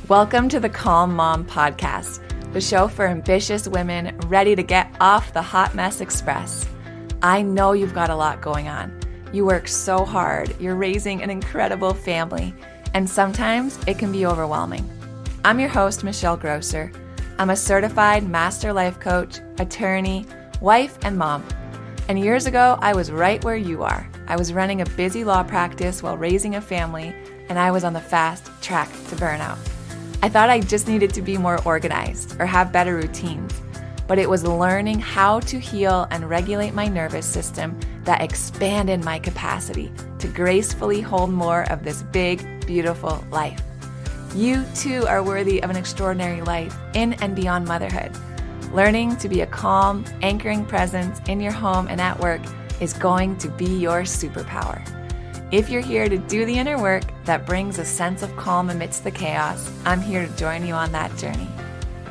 Welcome to the Calm Mom Podcast, the show for ambitious women ready to get off the hot mess express. I know you've got a lot going on. You work so hard, you're raising an incredible family, and sometimes it can be overwhelming. I'm your host, Michelle Grosser. I'm a certified master life coach, attorney, wife, and mom. And years ago, I was right where you are. I was running a busy law practice while raising a family, and I was on the fast track to burnout. I thought I just needed to be more organized or have better routines, but it was learning how to heal and regulate my nervous system that expanded my capacity to gracefully hold more of this big, beautiful life. You too are worthy of an extraordinary life in and beyond motherhood. Learning to be a calm, anchoring presence in your home and at work is going to be your superpower. If you're here to do the inner work that brings a sense of calm amidst the chaos, I'm here to join you on that journey.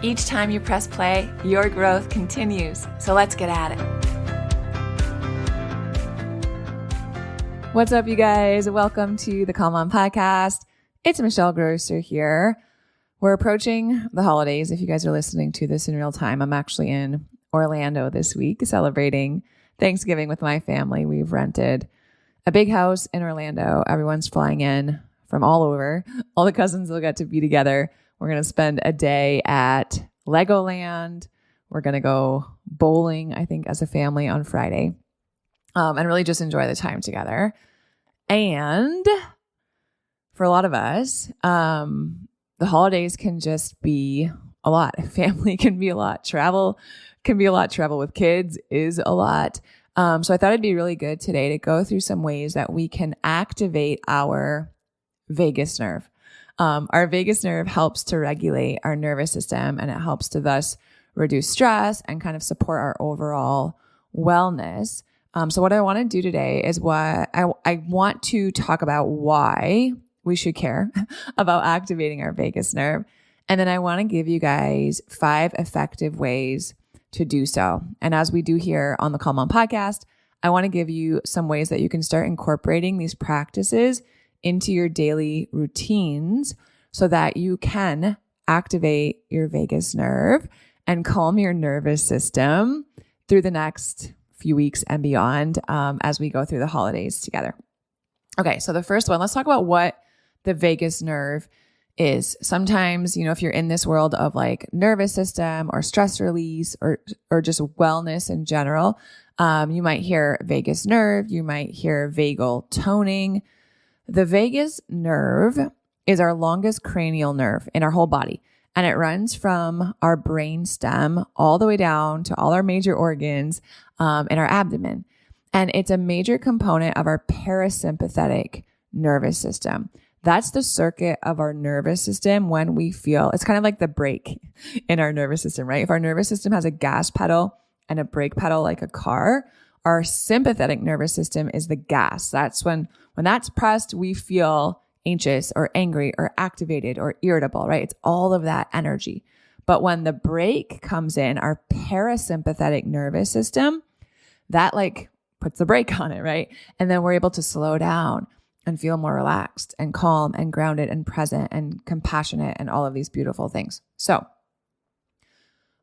Each time you press play, your growth continues. So let's get at it. What's up, you guys? Welcome to the Calm Mom Podcast. It's Michelle Grosser here. We're approaching the holidays. If you guys are listening to this in real time, I'm actually in Orlando this week celebrating Thanksgiving with my family. We've rented a big house in Orlando. Everyone's flying in from all over. All the cousins will get to be together. We're going to spend a day at Legoland. We're going to go bowling, I think, as a family on Friday, and really just enjoy the time together. And for a lot of us, the holidays can just be a lot. Family can be a lot. Travel can be a lot. Travel with kids is a lot. So I thought it'd be really good today to go through some ways that we can activate our vagus nerve. Our vagus nerve helps to regulate our nervous system, and it helps to thus reduce stress and kind of support our overall wellness. So what I want to do today is I want to talk about why we should care about activating our vagus nerve. And then I want to give you guys 5 effective ways to do so. And as we do here on the Calm Mom Podcast, I want to give you some ways that you can start incorporating these practices into your daily routines so that you can activate your vagus nerve and calm your nervous system through the next few weeks and beyond as we go through the holidays together. Okay, so the first one, let's talk about what the vagus nerve is. Sometimes, if you're in this world of like nervous system or stress release or just wellness in general, you might hear vagus nerve, you might hear vagal toning. The vagus nerve is our longest cranial nerve in our whole body, and it runs from our brain stem all the way down to all our major organs in our abdomen. And it's a major component of our parasympathetic nervous system. That's the circuit of our nervous system when we feel, it's kind of like the brake in our nervous system, right? If our nervous system has a gas pedal and a brake pedal like a car, our sympathetic nervous system is the gas. That's when that's pressed, we feel anxious or angry or activated or irritable, right? It's all of that energy. But when the brake comes in, our parasympathetic nervous system, that like puts the brake on it, right? And then we're able to slow down and feel more relaxed and calm and grounded and present and compassionate and all of these beautiful things. So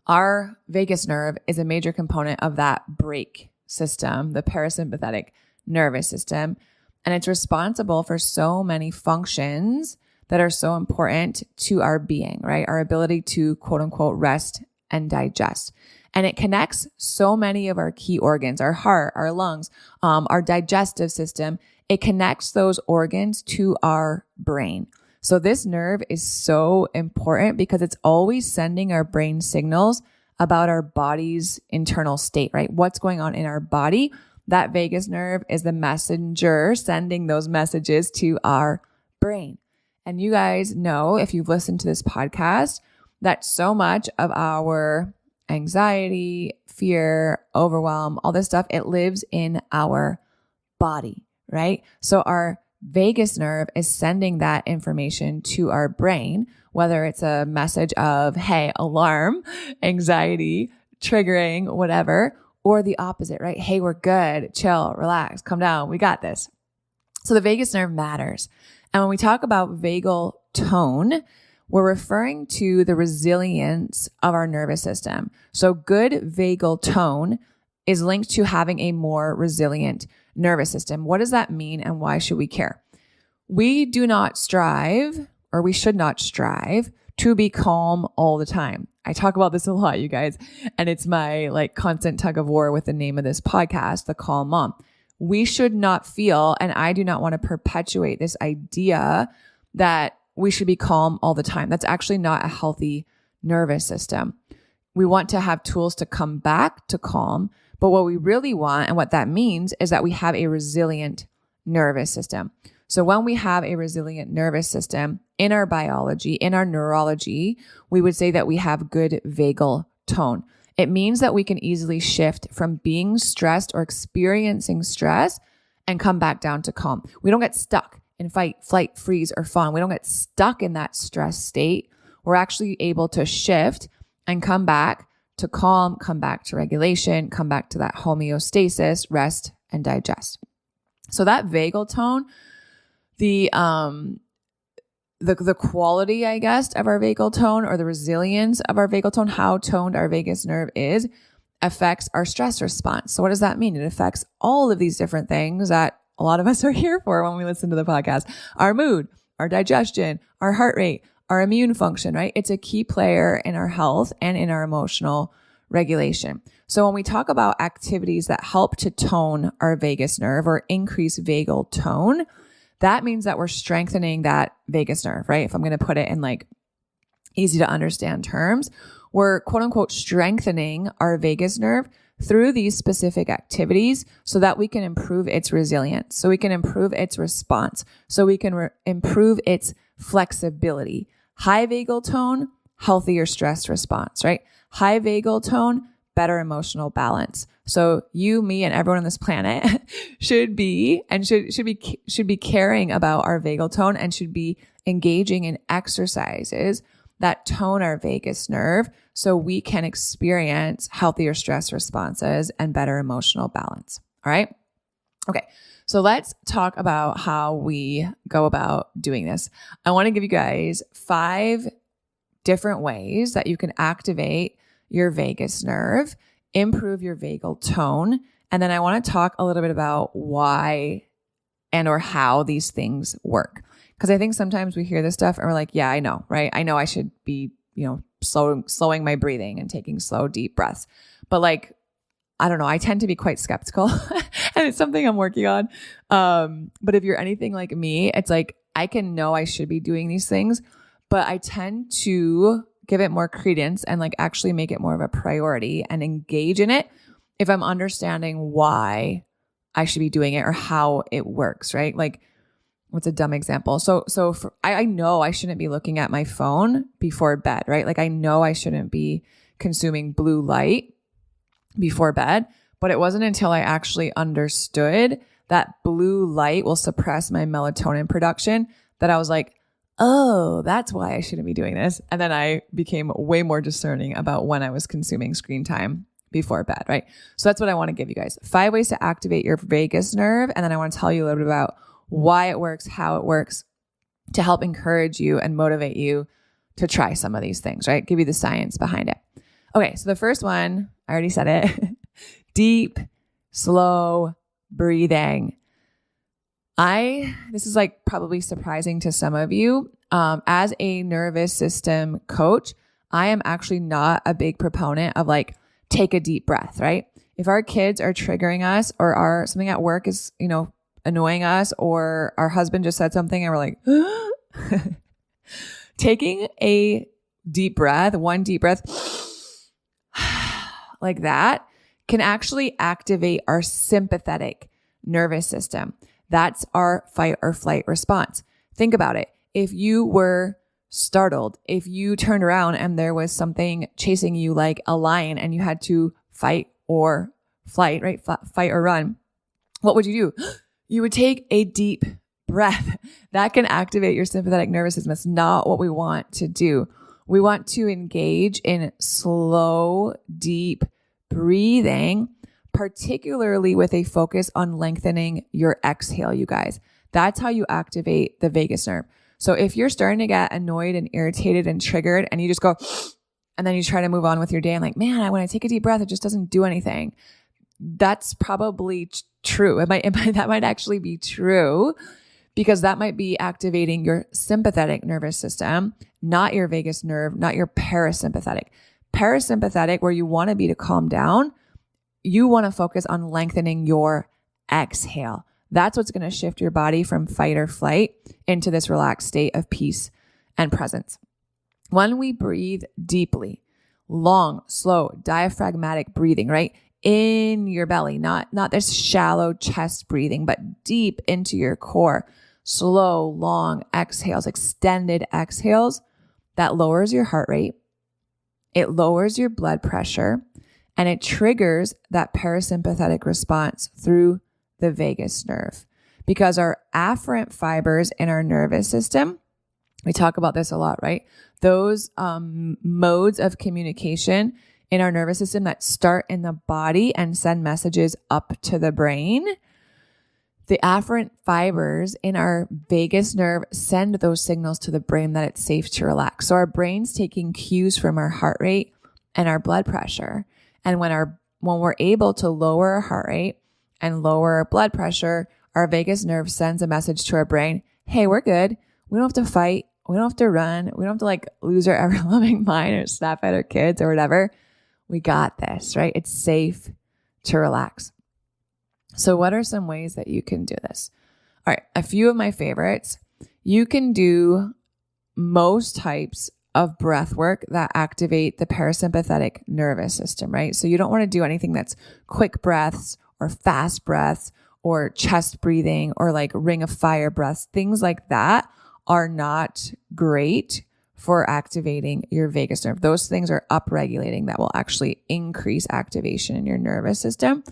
our vagus nerve is a major component of that brake system, the parasympathetic nervous system, and it's responsible for so many functions that are so important to our being, right? Our ability to quote unquote rest and digest. And it connects so many of our key organs, our heart, our lungs, our digestive system. It connects those organs to our brain. So this nerve is so important because it's always sending our brain signals about our body's internal state, right? What's going on in our body? That vagus nerve is the messenger sending those messages to our brain. And you guys know, if you've listened to this podcast, that so much of our anxiety, fear, overwhelm, all this stuff, it lives in our body, right? So our vagus nerve is sending that information to our brain, whether it's a message of, hey, alarm, anxiety, triggering, whatever, or the opposite, right? Hey, we're good, chill, relax, calm down, we got this. So the vagus nerve matters. And when we talk about vagal tone, we're referring to the resilience of our nervous system. So good vagal tone is linked to having a more resilient nervous system. What does that mean and why should we care? We do not strive, or we should not strive, to be calm all the time. I talk about this a lot, you guys, and it's my constant tug of war with the name of this podcast, The Calm Mom. We should not feel, and I do not want to perpetuate this idea that we should be calm all the time. That's actually not a healthy nervous system. We want to have tools to come back to calm, but what we really want and what that means is that we have a resilient nervous system. So when we have a resilient nervous system in our biology, in our neurology, we would say that we have good vagal tone. It means that we can easily shift from being stressed or experiencing stress and come back down to calm. We don't get stuck in fight, flight, freeze, or fawn. We don't get stuck in that stress state. We're actually able to shift and come back to calm, come back to regulation, come back to that homeostasis, rest, and digest. So that vagal tone, the quality, I guess, of our vagal tone, or the resilience of our vagal tone, how toned our vagus nerve is, affects our stress response. So what does that mean? It affects all of these different things that a lot of us are here for when we listen to the podcast. Our mood, our digestion, our heart rate, our immune function, right? It's a key player in our health and in our emotional regulation. So when we talk about activities that help to tone our vagus nerve or increase vagal tone, that means that we're strengthening that vagus nerve, right? If I'm going to put it in easy to understand terms, we're quote unquote strengthening our vagus nerve through these specific activities so that we can improve its resilience, so we can improve its response, so we can improve its flexibility. High vagal tone, healthier stress response, right? High vagal tone, better emotional balance. So you, me, and everyone on this planet should be caring about our vagal tone and should be engaging in exercises that tone our vagus nerve so we can experience healthier stress responses and better emotional balance. All right. Okay. So let's talk about how we go about doing this. I want to give you guys 5 different ways that you can activate your vagus nerve, improve your vagal tone, and then I want to talk a little bit about why and or how these things work. Because I think sometimes we hear this stuff and we're like, yeah, I know, right? I know I should be, slowing my breathing and taking slow, deep breaths. But I don't know, I tend to be quite skeptical and it's something I'm working on. But if you're anything like me, it's I can know I should be doing these things, but I tend to give it more credence and actually make it more of a priority and engage in it if I'm understanding why I should be doing it or how it works, right? What's a dumb example? I know I shouldn't be looking at my phone before bed, right? I know I shouldn't be consuming blue light before bed, but it wasn't until I actually understood that blue light will suppress my melatonin production that I was like, oh, that's why I shouldn't be doing this. And then I became way more discerning about when I was consuming screen time before bed, right? So that's what I want to give you guys. 5 ways to activate your vagus nerve. And then I want to tell you a little bit about why it works, how it works, to help encourage you and motivate you to try some of these things, right? Give you the science behind it. Okay, so the first one, I already said it, deep, slow breathing. This is probably surprising to some of you. As a nervous system coach, I am actually not a big proponent of take a deep breath, right? If our kids are triggering us or something at work is, annoying us, or our husband just said something and we're like, taking a deep breath, one deep breath like that can actually activate our sympathetic nervous system. That's our fight or flight response. Think about it. If you were startled, if you turned around and there was something chasing you like a lion and you had to fight or flight, right? Fight or run, what would you do? You would take a deep breath. That can activate your sympathetic nervous system. That's not what we want to do. We want to engage in slow, deep breathing, particularly with a focus on lengthening your exhale, you guys. That's how you activate the vagus nerve. So if you're starting to get annoyed and irritated and triggered and you just go, and then you try to move on with your day and like, man, when I take a deep breath, it just doesn't do anything. That's probably true. That might actually be true, because that might be activating your sympathetic nervous system, not your vagus nerve, not your parasympathetic. Parasympathetic, where you want to be to calm down, you want to focus on lengthening your exhale. That's what's going to shift your body from fight or flight into this relaxed state of peace and presence. When we breathe deeply, long, slow, diaphragmatic breathing, right? In your belly, not this shallow chest breathing, but deep into your core. Slow, long exhales, extended exhales, that lowers your heart rate. It lowers your blood pressure, and it triggers that parasympathetic response through the vagus nerve, because our afferent fibers in our nervous system, we talk about this a lot, right? Those modes of communication in our nervous system that start in the body and send messages up to the brain, the afferent fibers in our vagus nerve send those signals to the brain that it's safe to relax. So our brain's taking cues from our heart rate and our blood pressure. And when we're able to lower our heart rate and lower our blood pressure, our vagus nerve sends a message to our brain, hey, we're good. We don't have to fight. We don't have to run. We don't have to like lose our ever-loving mind or snap at our kids or whatever. We got this, right? It's safe to relax. So what are some ways that you can do this? All right, a few of my favorites. You can do most types of breath work that activate the parasympathetic nervous system, right? So you don't want to do anything that's quick breaths or fast breaths or chest breathing or like ring of fire breaths. Things like that are not great for activating your vagus nerve. Those things are upregulating that will actually increase activation in your nervous system.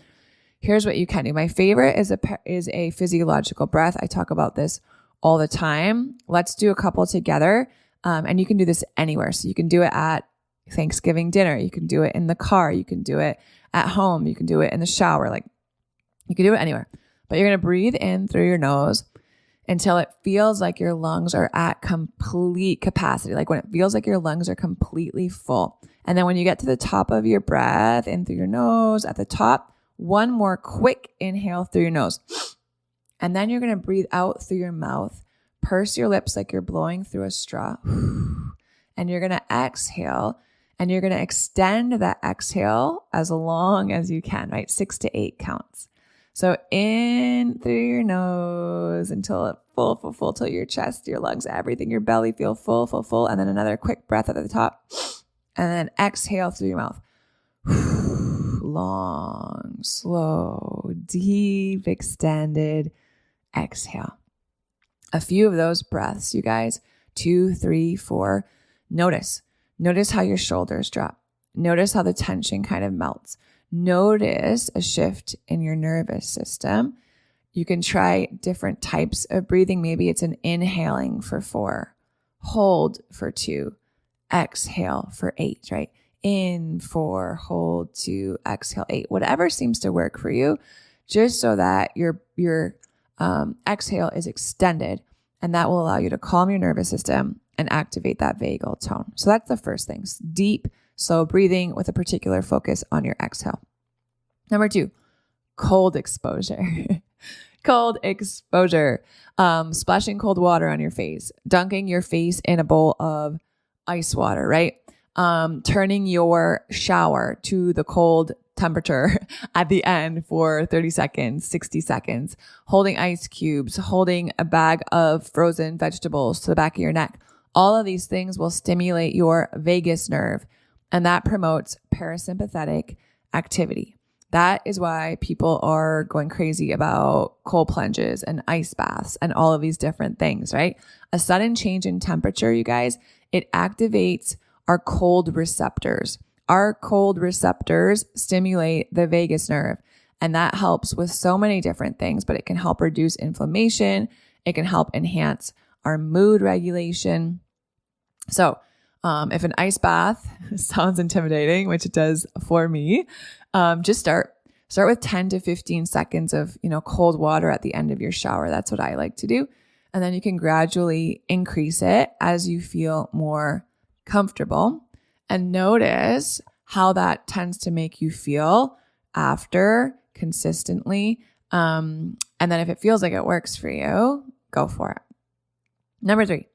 Here's what you can do. My favorite is a physiological breath. I talk about this all the time. Let's do a couple together. And you can do this anywhere. So you can do it at Thanksgiving dinner. You can do it in the car. You can do it at home. You can do it in the shower. Like you can do it anywhere. But you're going to breathe in through your nose until it feels like your lungs are at complete capacity. Like when it feels like your lungs are completely full. And then when you get to the top of your breath in through your nose at the top, one more quick inhale through your nose. And then you're going to breathe out through your mouth. Purse your lips like you're blowing through a straw. And you're going to exhale. And you're going to extend that exhale as long as you can, right? 6 to 8 counts. So in through your nose until it full, till your chest, your lungs, everything, your belly feel full. And then another quick breath at the top. And then exhale through your mouth. Long, slow, deep, extended exhale. A few of those breaths, you guys, 2, 3, 4. Notice how your shoulders drop. Notice how the tension kind of melts. Notice a shift in your nervous system. You can try different types of breathing. Maybe it's an inhaling for 4, hold for 2, exhale for 8, right? In 4, hold 2, exhale 8. Whatever seems to work for you, just so that your exhale is extended, and that will allow you to calm your nervous system and activate that vagal tone. So that's the first thing. Deep, slow breathing with a particular focus on your exhale. Number 2, cold exposure. Cold exposure. Splashing cold water on your face, dunking your face in a bowl of ice water, right? Turning your shower to the cold temperature at the end for 30 seconds, 60 seconds, holding ice cubes, holding a bag of frozen vegetables to the back of your neck. All of these things will stimulate your vagus nerve, and that promotes parasympathetic activity. That is why people are going crazy about cold plunges and ice baths and all of these different things, right? A sudden change in temperature, you guys, it activates our cold receptors. Our cold receptors stimulate the vagus nerve, and that helps with so many different things, but it can help reduce inflammation. It can help enhance our mood regulation. So if an ice bath sounds intimidating, which it does for me, just start with 10 to 15 seconds of, cold water at the end of your shower. That's what I like to do. And then you can gradually increase it as you feel more comfortable. And notice how that tends to make you feel after consistently. And then if it feels like it works for you, go for it. Number three,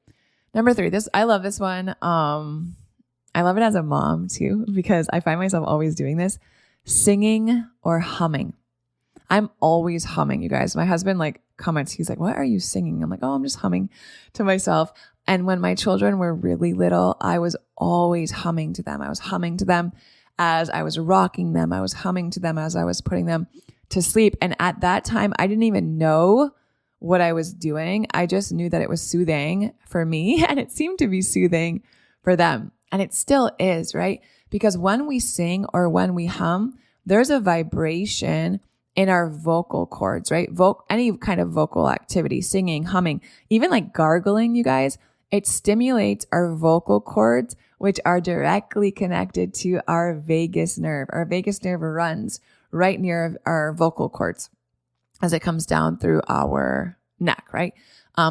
I love this one. I love it as a mom too, because I find myself always doing this, singing or humming. I'm always humming, you guys. My husband comments, he's like, what are you singing? I'm like, oh, I'm just humming to myself. And when my children were really little, I was always humming to them. I was humming to them as I was rocking them. I was humming to them as I was putting them to sleep. And at that time, I didn't even know what I was doing. I just knew that it was soothing for me and it seemed to be soothing for them. And it still is, right? Because when we sing or when we hum, there's a vibration in our vocal cords, right? Any kind of vocal activity, singing, humming, even like gargling, you guys, it stimulates our vocal cords, which are directly connected to our vagus nerve. Our vagus nerve runs right near our vocal cords as it comes down through our neck, right?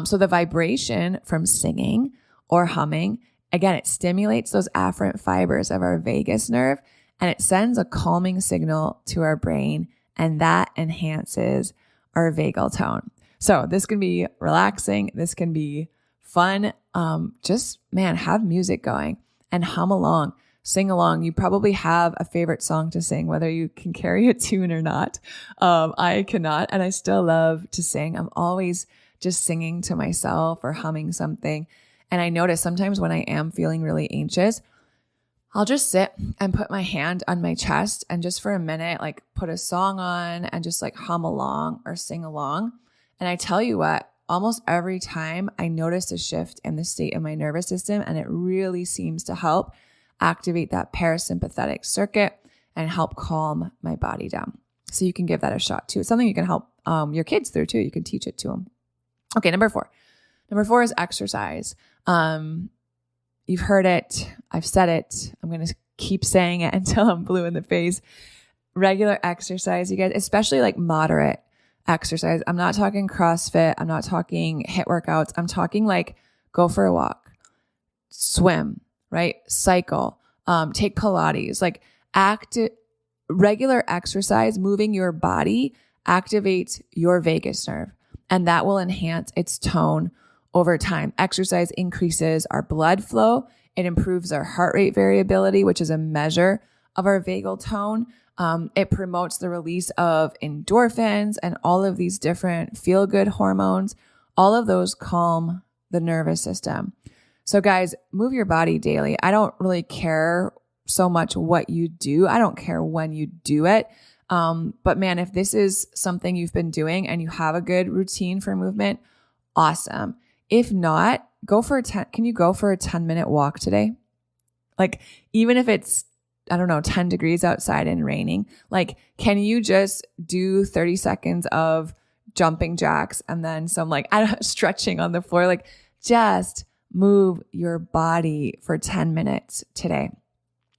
So the vibration from singing or humming, again, it stimulates those afferent fibers of our vagus nerve and it sends a calming signal to our brain, and that enhances our vagal tone. So this can be relaxing. This can be fun. Have music going and hum along, sing along. You probably have a favorite song to sing, whether you can carry a tune or not. I cannot, and I still love to sing. I'm always just singing to myself or humming something. And I notice sometimes when I am feeling really anxious, I'll just sit and put my hand on my chest and just for a minute, put a song on and just hum along or sing along. And I tell you what, almost every time I notice a shift in the state of my nervous system, and it really seems to help activate that parasympathetic circuit and help calm my body down. So you can give that a shot too. It's something you can help your kids through too. You can teach it to them. Okay, number four. Number four is exercise. You've heard it. I've said it. I'm going to keep saying it until I'm blue in the face. Regular exercise, you guys, especially moderate exercise. I'm not talking CrossFit. I'm not talking HIIT workouts. I'm talking go for a walk, swim, right? Cycle, take Pilates, regular exercise, moving your body activates your vagus nerve, and that will enhance its tone over time. Exercise increases our blood flow. It improves our heart rate variability, which is a measure of our vagal tone. It promotes the release of endorphins and all of these different feel-good hormones. All of those calm the nervous system. So guys, move your body daily. I don't really care so much what you do. I don't care when you do it. But man, if this is something you've been doing and you have a good routine for movement, awesome. If not, can you go for a 10-minute walk today? Even if it's, 10 degrees outside and raining, can you just do 30 seconds of jumping jacks and then some stretching on the floor? Just move your body for 10 minutes today.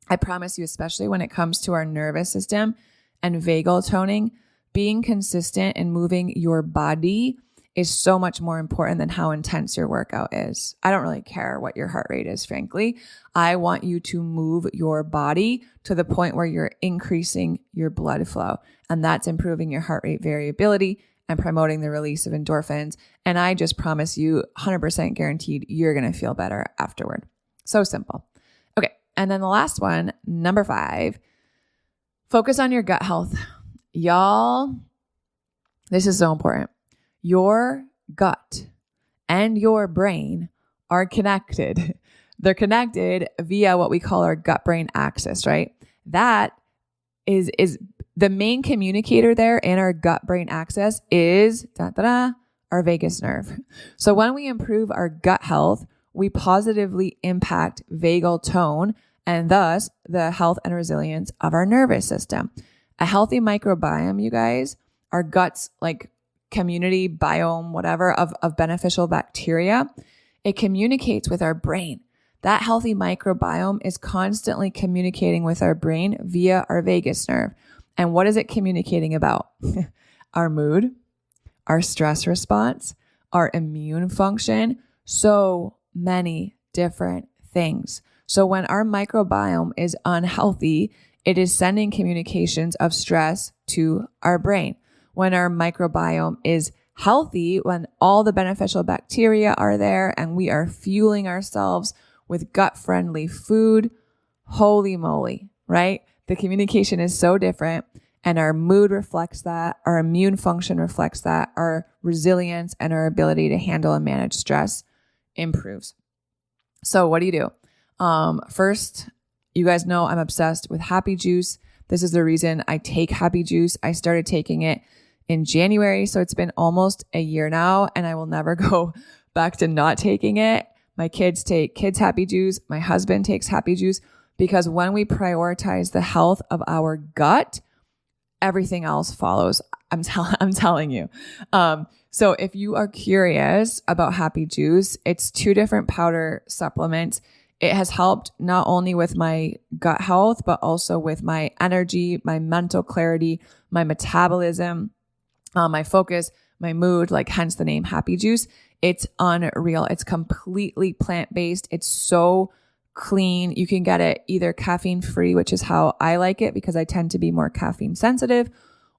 I promise you, especially when it comes to our nervous system and vagal toning, being consistent in moving your body is so much more important than how intense your workout is. I don't really care what your heart rate is, frankly. I want you to move your body to the point where you're increasing your blood flow, and that's improving your heart rate variability and promoting the release of endorphins. And I just promise you, 100% guaranteed, you're going to feel better afterward. So simple. Okay. And then the last one, number 5, focus on your gut health. Y'all, this is so important. Your gut and your brain are connected. They're connected via what we call our gut-brain axis, right? That is the main communicator there in our gut-brain axis is our vagus nerve. So when we improve our gut health, we positively impact vagal tone and thus the health and resilience of our nervous system. A healthy microbiome, you guys, our guts community biome, whatever, of beneficial bacteria, it communicates with our brain. That healthy microbiome is constantly communicating with our brain via our vagus nerve. And what is it communicating about? Our mood, our stress response, our immune function, so many different things. So when our microbiome is unhealthy, it is sending communications of stress to our brain. When our microbiome is healthy, when all the beneficial bacteria are there and we are fueling ourselves with gut-friendly food, holy moly, right? The communication is so different, and our mood reflects that, our immune function reflects that, our resilience and our ability to handle and manage stress improves. So what do? First, you guys know I'm obsessed with Happy Juice. This is the reason I take Happy Juice. I started taking it in January, so it's been almost a year now, and I will never go back to not taking it. My kids take Kids Happy Juice. My husband takes Happy Juice, because when we prioritize the health of our gut, everything else follows. I'm telling you. So if you are curious about Happy Juice, it's 2 different powder supplements. It has helped not only with my gut health, but also with my energy, my mental clarity, my metabolism, my focus, my mood, like hence the name Happy Juice. It's unreal. It's completely plant-based. It's so clean. You can get it either caffeine free, which is how I like it because I tend to be more caffeine sensitive,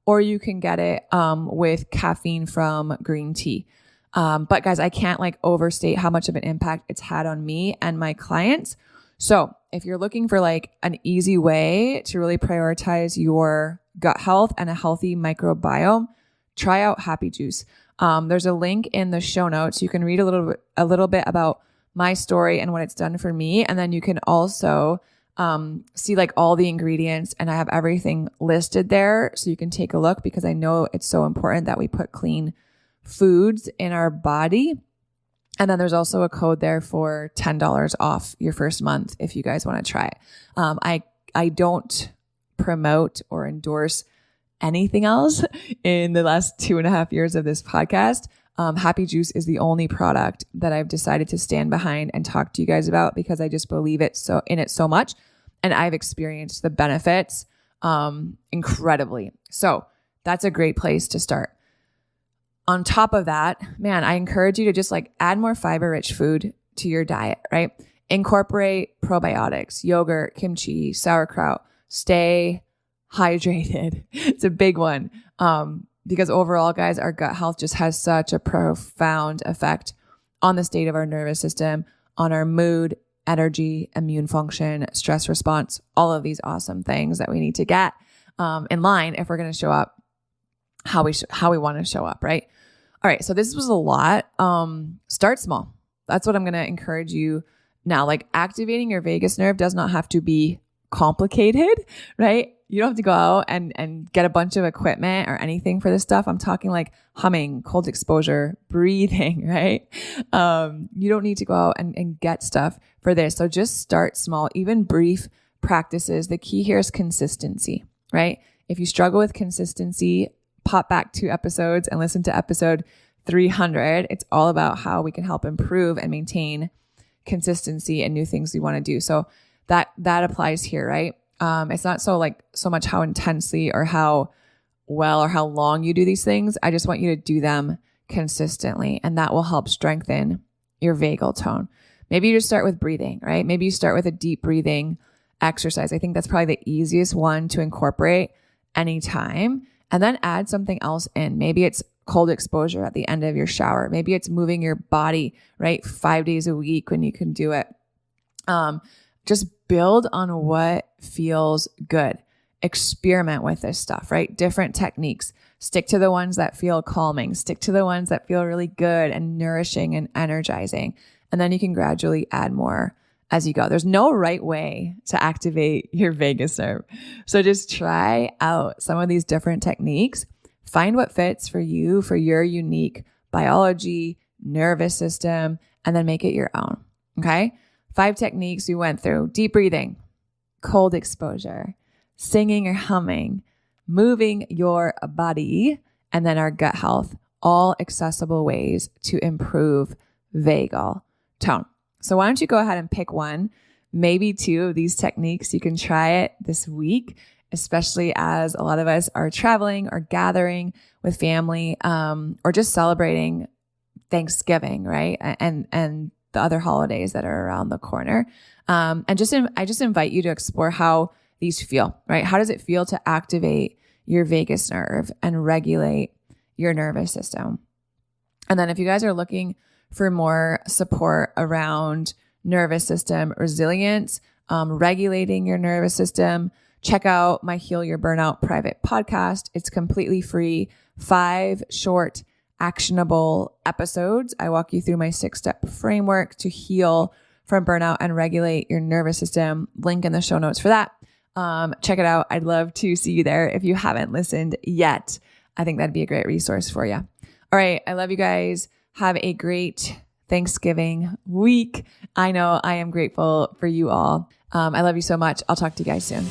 or you can get it with caffeine from green tea. But guys, I can't overstate how much of an impact it's had on me and my clients. So if you're looking for an easy way to really prioritize your gut health and a healthy microbiome, try out Happy Juice. There's a link in the show notes. You can read a little bit about my story and what it's done for me. And then you can also see all the ingredients, and I have everything listed there. So you can take a look, because I know it's so important that we put clean foods in our body. And then there's also a code there for $10 off your first month if you guys want to try it. I don't promote or endorse anything else in the last 2.5 years of this podcast. Happy Juice is the only product that I've decided to stand behind and talk to you guys about, because I just believe it so much. And I've experienced the benefits incredibly. So that's a great place to start. On top of that, man, I encourage you to just add more fiber-rich food to your diet, right? Incorporate probiotics, yogurt, kimchi, sauerkraut. Stay hydrated. It's a big one. Because overall, guys, our gut health just has such a profound effect on the state of our nervous system, on our mood, energy, immune function, stress response, all of these awesome things that we need to get in line if we're going to show up how we want to show up, right? All right, so this was a lot. Start small. That's what I'm going to encourage you now. Activating your vagus nerve does not have to be complicated, right? You don't have to go out and get a bunch of equipment or anything for this stuff. I'm talking humming, cold exposure, breathing, right? You don't need to go out and get stuff for this. So just start small, even brief practices. The key here is consistency, right? If you struggle with consistency, pop back 2 episodes and listen to episode 300. It's all about how we can help improve and maintain consistency and new things we want to do. So that applies here, right? It's not so much how intensely or how well or how long you do these things. I just want you to do them consistently, and that will help strengthen your vagal tone. Maybe you just start with breathing, right? Maybe you start with a deep breathing exercise. I think that's probably the easiest one to incorporate anytime, and then add something else in. Maybe it's cold exposure at the end of your shower. Maybe it's moving your body, right? 5 days a week when you can do it. Just build on what feels good. Experiment with this stuff, right? Different techniques. Stick to the ones that feel calming. Stick to the ones that feel really good and nourishing and energizing. And then you can gradually add more as you go. There's no right way to activate your vagus nerve. So just try out some of these different techniques. Find what fits for you, for your unique biology, nervous system, and then make it your own. Okay? 5 techniques we went through: deep breathing, cold exposure, singing or humming, moving your body, and then our gut health, all accessible ways to improve vagal tone. So why don't you go ahead and pick one, maybe 2 of these techniques. You can try it this week, especially as a lot of us are traveling or gathering with family, or just celebrating Thanksgiving, right? And the other holidays that are around the corner. And I just invite you to explore how these feel, right? How does it feel to activate your vagus nerve and regulate your nervous system? And then if you guys are looking for more support around nervous system resilience, regulating your nervous system, check out my Heal Your Burnout private podcast. It's completely free. 5 short, actionable episodes. I walk you through my 6-step framework to heal from burnout and regulate your nervous system. Link in the show notes for that. Check it out. I'd love to see you there if you haven't listened yet. I think that'd be a great resource for you. All right. I love you guys. Have a great Thanksgiving week. I know I am grateful for you all. I love you so much. I'll talk to you guys soon.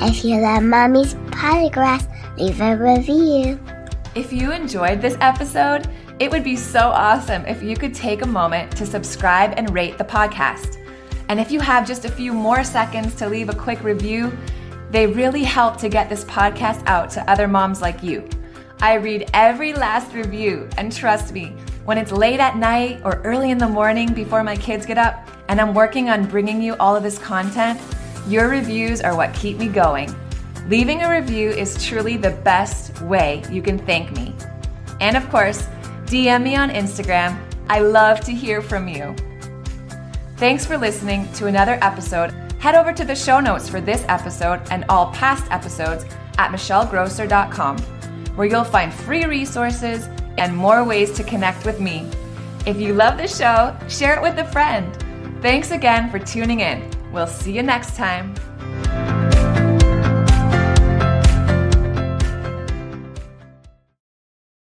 If you love Mommy's Podcast, leave a review. If you enjoyed this episode, it would be so awesome if you could take a moment to subscribe and rate the podcast. And if you have just a few more seconds to leave a quick review, they really help to get this podcast out to other moms like you. I read every last review, and trust me, when it's late at night or early in the morning before my kids get up and I'm working on bringing you all of this content, your reviews are what keep me going. Leaving a review is truly the best way you can thank me. And of course, DM me on Instagram. I love to hear from you. Thanks for listening to another episode. Head over to the show notes for this episode and all past episodes at michellegrosser.com, where you'll find free resources and more ways to connect with me. If you love the show, share it with a friend. Thanks again for tuning in. We'll see you next time.